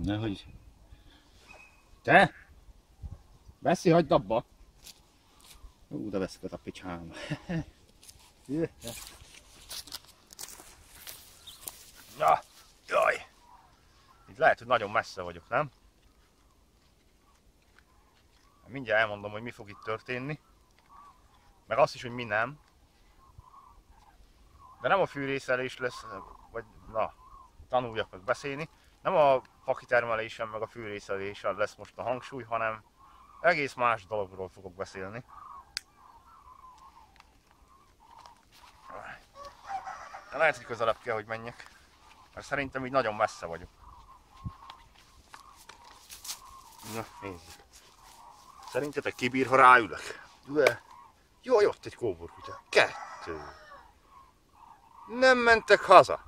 Nehogy... Te! Veszi, hagyd abba! De veszket a picsába. Na, jaj! Itt lehet, hogy nagyon messze vagyok, nem? Mindjárt elmondom, hogy mi fog itt történni. Meg azt is, hogy mi nem. De nem a fűrészelés lesz, vagy na, tanuljak meg beszélni. Nem a fakitermelésen meg a fűrészelésen lesz most a hangsúly, hanem egész más dologról fogok beszélni. De lehet, hogy közelebb kell, hogy menjek. Mert szerintem így nagyon messze vagyok. Na, nézzük. Szerintetek kibír, ha ráülök? Jaj, ott egy kóborkutya. 2. Nem mentek haza.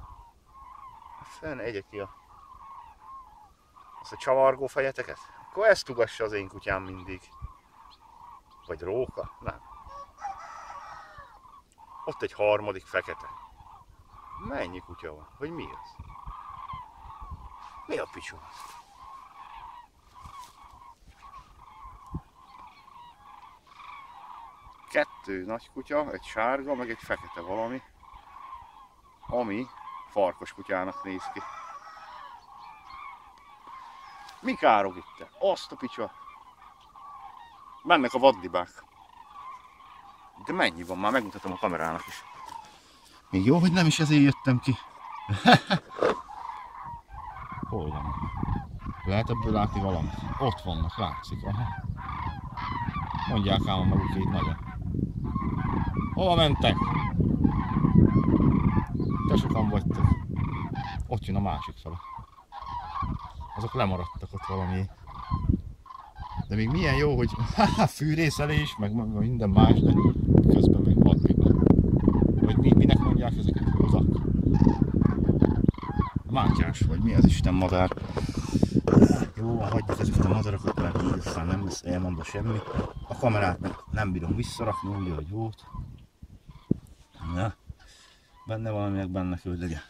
Fenn egyek ki azt a csavargó fejeteket. Akkor ezt ugassa az én kutyám mindig. Vagy róka? Nem. Ott egy harmadik fekete. Mennyi kutya van? Vagy mi az? Mi a picsó az? Kettő nagy kutya, egy sárga, meg egy fekete valami, ami farkas kutyának néz ki. Mi károg itt? Azt a picsa! Mennek a vaddibák. De mennyi van? Már megmutatom a kamerának is. Még jó, hogy nem is ezért jöttem ki. Hol van? Lehet ebből látni valamit? Ott vannak, látszik. Aha. Mondják ám a magukét nagyon. Hova mentek? Te sokan vagytok. Ott jön a másik fele. Azok lemaradtak ott valami. De még milyen jó, hogy fűrészelés, meg minden más, de közben még vaddiba. Vagy minek mondják ezeket? Hozak? Mátyás, vagy mi az Isten madár? Jó, hagyjuk ezeket a madarakat, mert így aztán nem lesz elmondva semmi. A kamerát nem bírom visszarakni, úgy, hogy volt. Ja. Benne valaminek benne köldöge.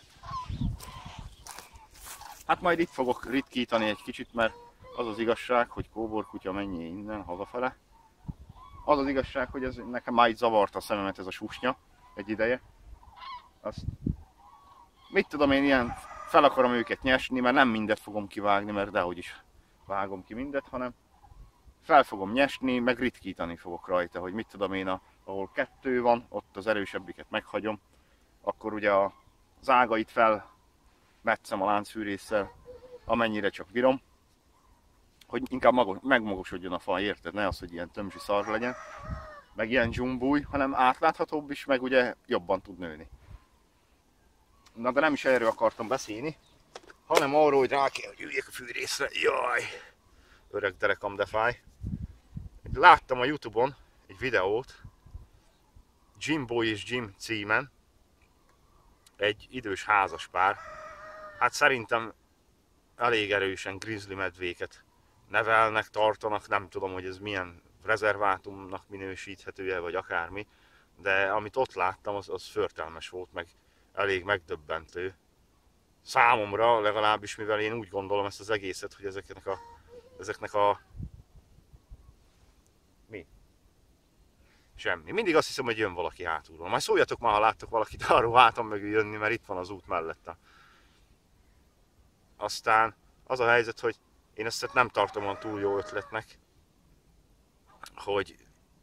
Hát majd itt fogok ritkítani egy kicsit, mert az az igazság, hogy kóborkutya mennyi innen, hazafele. Az az igazság, hogy ez nekem már így zavarta a szememet ez a susnya egy ideje. Azt, mit tudom én, ilyen fel akarom őket nyesni, mert nem mindet fogom kivágni, mert dehogy is vágom ki mindet, hanem fel fogom nyesni, meg ritkítani fogok rajta, hogy mit tudom én, ahol 2 van, ott az erősebbiket meghagyom, akkor ugye az ágait felmetszem a láncfűrésszel, amennyire csak bírom, hogy inkább megmagosodjon a fa, érted? Ne az, hogy ilyen tömzsi szar legyen, meg ilyen dzsumbúj, hanem átláthatóbb is, meg ugye jobban tud nőni. Na de nem is erről akartam beszélni, hanem arról, hogy rá kell, hogy üljek a fűrészre. Jaj, öreg derekam, de fáj. Láttam a Youtube-on egy videót, Jimbo és Jim címen, egy idős házaspár. Hát szerintem elég erősen grizzly medvéket nevelnek, tartanak, nem tudom, hogy ez milyen rezervátumnak minősíthető-e, vagy akármi, de amit ott láttam, az förtelmes volt, meg elég megdöbbentő. Számomra legalábbis, mivel én úgy gondolom ezt az egészet, hogy ezeknek a mi? Semmi. Mindig azt hiszem, hogy jön valaki hátulról. Majd szóljatok már, ha láttok valakit arról hátam mögül jönni, mert itt van az út mellette. Aztán az a helyzet, hogy én ezt nem tartom olyan túl jó ötletnek, hogy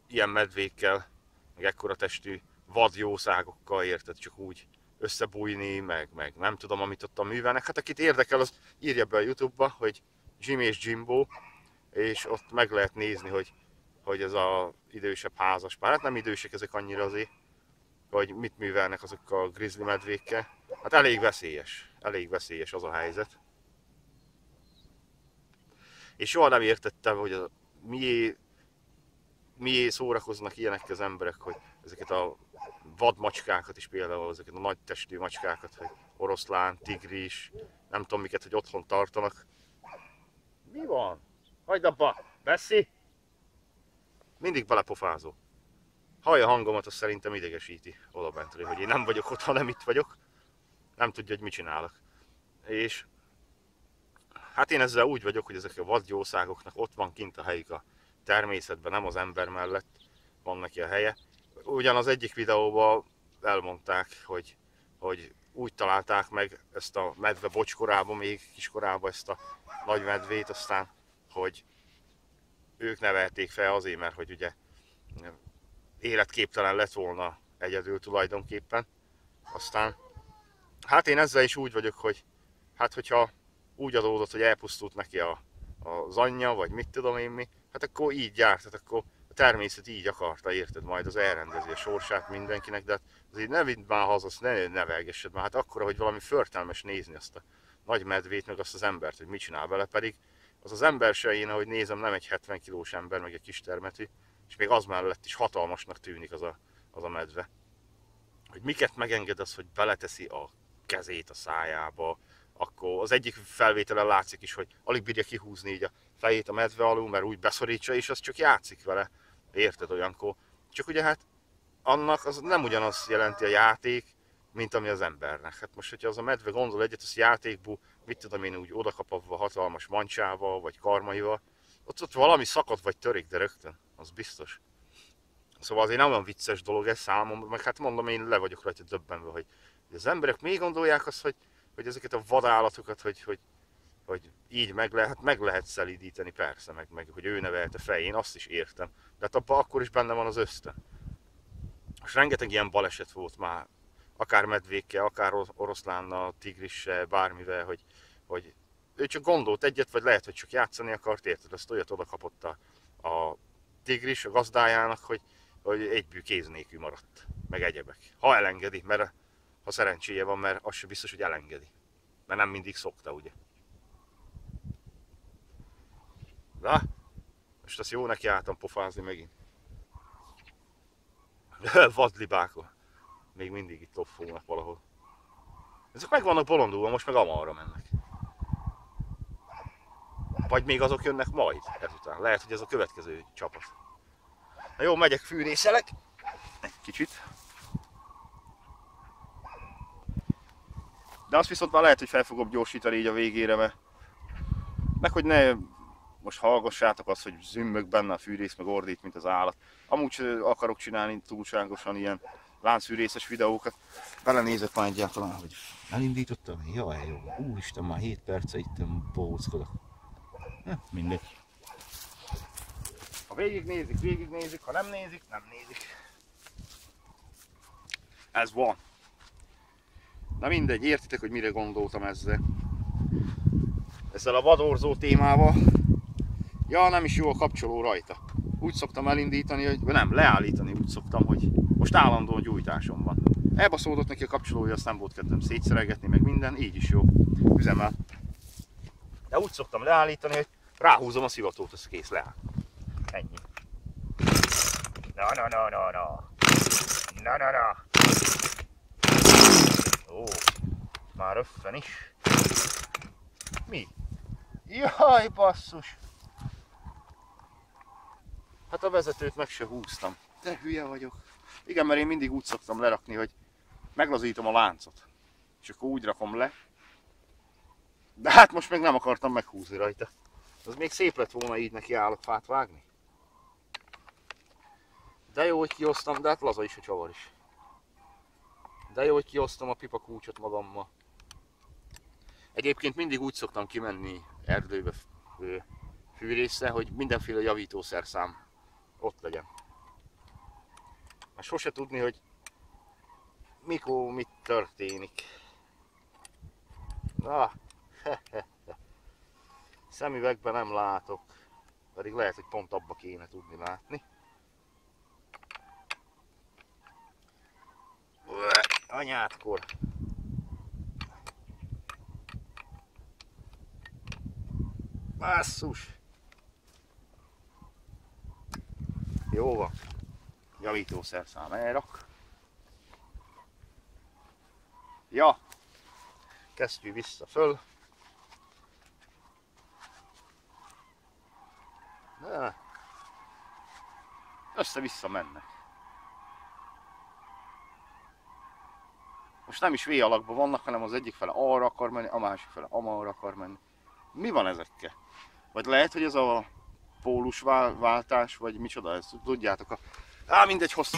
ilyen medvékkel, meg ekkora testű vadjószágokkal, érted, csak úgy összebújni, meg nem tudom, amit ott művelnek. Hát akit érdekel, az írja be a Youtube-ba, hogy Jim és Jimbo, és ott meg lehet nézni, hogy ez az idősebb házaspár, hát nem idősek ezek annyira azért, hogy mit művelnek azokkal a grizzly medvékkel. Hát elég veszélyes az a helyzet. És soha nem értettem, hogy mié szórakoznak ilyenekkel az emberek, hogy ezeket a vadmacskákat is, például ezeket a nagy testű macskákat, hogy oroszlán, tigris, nem tudom miket, hogy otthon tartanak. Mi van? Hagyd abba! Beszi! Mindig belepofázó. Hallja hangomat, az szerintem idegesíti odabentről, hogy én nem vagyok ott, hanem itt vagyok. Nem tudja, hogy mit csinálok. És Hát én ezzel úgy vagyok, hogy ezek a vadgyószágoknak ott van kint a helyük a természetben, nem az ember mellett van neki a helye. Ugyan az egyik videóban elmondták, hogy úgy találták meg ezt a medve bocskorában, még kiskorában ezt a nagy medvét, aztán, hogy ők nevelték fel azért, mert hogy ugye életképtelen lett volna egyedül tulajdonképpen. Aztán, hát én ezzel is úgy vagyok, hogy hát hogyha úgy adódott, hogy elpusztult neki az anyja, vagy mit tudom én mi, hát akkor így járt, hát akkor a természet így akarta, érted, majd az elrendezi a sorsát mindenkinek, de hát azért ne vidd már haza, azt ne nevelgessed már, hát akkora, hogy valami förtelmes nézni azt a nagy medvét, meg azt az embert, hogy mit csinál vele, pedig az ember se, én ahogy nézem, nem egy 70 kilós ember, meg egy kis termetű, és még az mellett is hatalmasnak tűnik az a medve. Hogy miket megenged az, hogy beleteszi a kezét a szájába, akkor az egyik felvételen látszik is, hogy alig bírja kihúzni így a fejét a medve alul, mert úgy beszorítsa, és az csak játszik vele. Érted olyankor? Csak ugye hát annak az nem ugyanaz jelenti a játék, mint ami az embernek. Hát most, hogyha az a medve gondol egyet, az játékból, mit tudom én, úgy odakapva hatalmas mancsával, vagy karmaival, ott valami szakad vagy törik, de rögtön, az biztos. Szóval azért nem olyan vicces dolog ez számomra, meg hát mondom, én le vagyok rajta döbbenve, hogy az emberek még gondolják azt, hogy ezeket a vadállatokat, hogy így meg lehet szelídíteni, persze, meg hogy ő nevelte fel, én azt is értem. De hát abban akkor is benne van az ösztön. És rengeteg ilyen baleset volt már, akár medvékkel, akár oroszlánnal, tigrissel, bármivel, hogy ő csak gondolt egyet, vagy lehet, hogy csak játszani akart, érted? Ezt olyat oda kapott a tigris a gazdájának, hogy egyből kéz nélkül maradt, meg egyebek. Ha elengedi, mert ha szerencséje van, mert az sem biztos, hogy elengedi. Mert nem mindig szokta, ugye. Na, most azt jó neki álltam pofázni megint. Vadlibákon. Még mindig itt toffognak valahol. Ezek meg vannak bolondulva, most meg amarra mennek. Vagy még azok jönnek majd ezután. Lehet, hogy ez a következő csapat. Na jó, megyek, fűrészelek. Egy kicsit. De azt viszont már lehet, hogy fel fogom gyorsítani így a végére, mert meg hogy ne most hallgassátok azt, hogy zümmög benne a fűrész, meg ordít, mint az állat. Amúgy akarok csinálni túlságosan ilyen láncfűrészes videókat. Belenézek már egyáltalán, hogy elindítottam? Jaj, jó. Úristen, már 7 perce itt bóckodok. Mindegy. Ha végignézik, ha nem nézik, nem nézik. Ez van. Na mindegy, értitek, hogy mire gondoltam ezzel. Ezzel a vadorzó témával. Ja, nem is jó a kapcsoló rajta. Úgy szoktam elindítani, hogy nem, leállítani úgy szoktam, hogy most állandóan gyújtásom van. Elbaszódott neki a kapcsolója, azt nem volt kedvem szétszerelgetni, meg minden, így is jó. Üzemel. De úgy szoktam leállítani, hogy ráhúzom a szivatót, az kész, leáll. Ennyi. Na. Ó, már öffen is. Mi? Jaj, basszus! Hát a vezetőt meg se húztam. De hülye vagyok. Igen, mert én mindig úgy szoktam lerakni, hogy meglazítom a láncot. És akkor úgy rakom le. De hát most meg nem akartam meghúzni rajta. Az még szép lett volna így neki állatfát vágni. De jó, hogy kihoztam, de hát laza is a csavar is. De jó, hogy kihoztam a pipa kulcsot magammal. Egyébként mindig úgy szoktam kimenni erdőbe fűrészre, hogy mindenféle javítószerszám ott legyen. Mert sose tudni, hogy mikor mit történik. Na, szemüvegben nem látok, pedig lehet, hogy pont abba kéne tudni látni. Anyádkor! Basszus! Jó van. Javítószerszám elrak. Ja. Kesztyű vissza föl. Össze-vissza mennek. Most nem is V alakban vannak, hanem az egyik fele arra akar menni, a másik fele amarra akar menni. Mi van ezekkel? Vagy lehet, hogy ez a pólusváltás, vagy micsoda ez? Tudjátok, mindegy, hosszú.